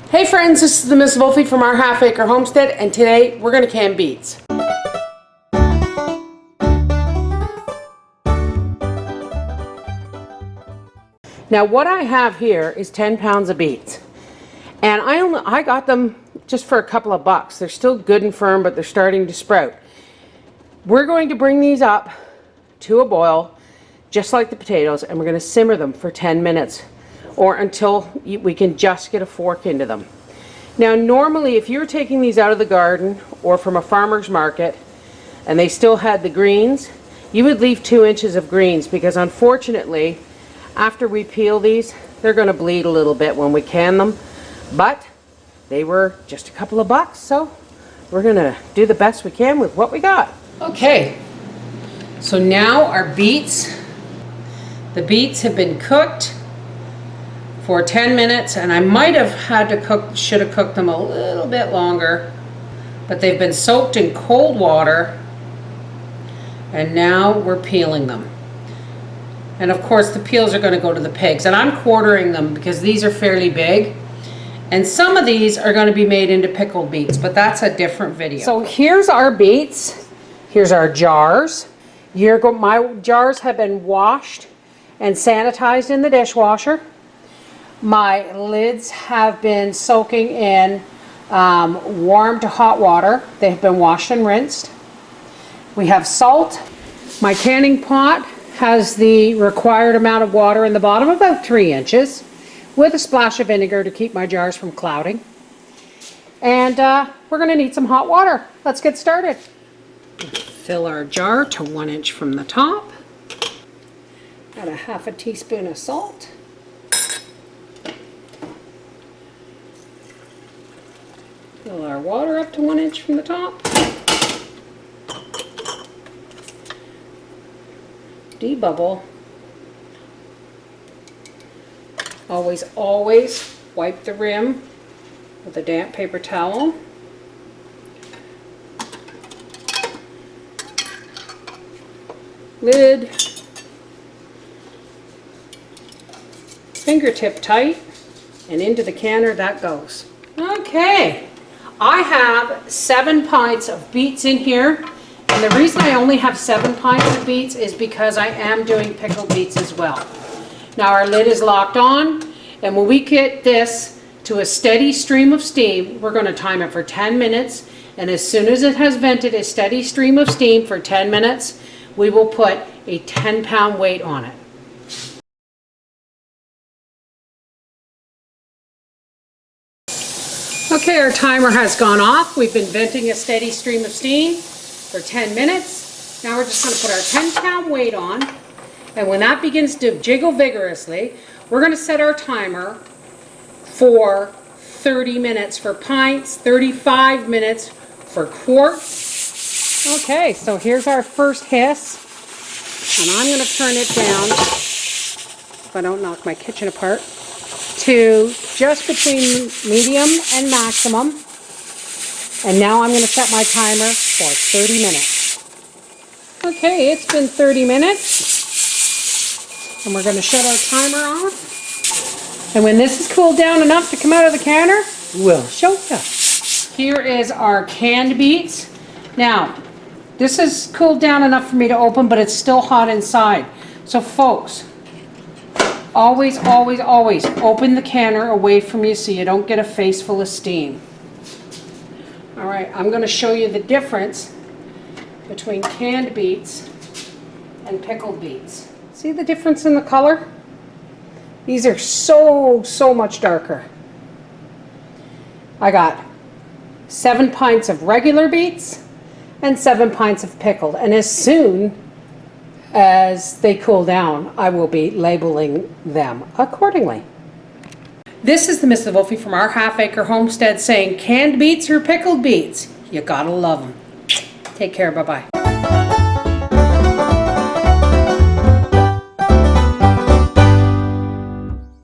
Hey friends, this is the Miss Volfie from Our Half Acre Homestead, and today we're going to can beets. Now what I have here is 10 pounds of beets, and I got them just for a couple of bucks. They're still good and firm, but they're starting to sprout. We're going to bring these up to a boil, just like the potatoes, and we're going to simmer them for 10 minutes. Or until we can just get a fork into them. Now normally if you were taking these out of the garden or from a farmer's market and they still had the greens, you would leave 2 inches of greens, because unfortunately after we peel these they're going to bleed a little bit when we can them, but they were just a couple of bucks, so we're going to do the best we can with what we got. Okay, so now our beets, the beets have been cooked for 10 minutes, and I might have had to should have cooked them a little bit longer, but they've been soaked in cold water, and now we're peeling them. And of course the peels are going to go to the pigs, and I'm quartering them because these are fairly big, and some of these are going to be made into pickled beets, but that's a different video. So here's our beets, here's our jars. My jars have been washed and sanitized in the dishwasher. My lids have been soaking in warm to hot water. They have been washed and rinsed. We have salt. My canning pot has the required amount of water in the bottom, about 3 inches, with a splash of vinegar to keep my jars from clouding. And we're going to need some hot water. Let's get started. Fill our jar to 1 inch from the top. Add a ½ teaspoon of salt. Fill our water up to 1 inch from the top. Debubble. Always wipe the rim with a damp paper towel. Lid. Fingertip tight, and into the canner that goes. Okay. I have 7 pints of beets in here, and the reason I only have 7 pints of beets is because I am doing pickled beets as well. Now our lid is locked on, and when we get this to a steady stream of steam, we're going to time it for 10 minutes, and as soon as it has vented a steady stream of steam for 10 minutes, we will put a 10-pound weight on it. Okay, our timer has gone off. We've been venting a steady stream of steam for 10 minutes. Now we're just going to put our 10-pound weight on, and when that begins to jiggle vigorously, we're going to set our timer for 30 minutes for pints, 35 minutes for quarts. Okay, so here's our first hiss, and I'm going to turn it down, if I don't knock my kitchen apart, to just between medium and maximum. And now I'm going to set my timer for 30 minutes. Okay, it's been 30 minutes. And we're going to shut our timer off. And when this is cooled down enough to come out of the canner, we'll show you. Here is our canned beets. Now, this is cooled down enough for me to open, but it's still hot inside. So folks, always open the canner away from you so you don't get a face full of steam. Alright, I'm going to show you the difference between canned beets and pickled beets. See the difference in the color? These are so much darker. I got 7 pints of regular beets and 7 pints of pickled, and as soon as they cool down, I will be labeling them accordingly. This is the Miss Volfie from Our Half Acre Homestead saying, canned beets or pickled beets? You gotta love them. Take care, bye-bye.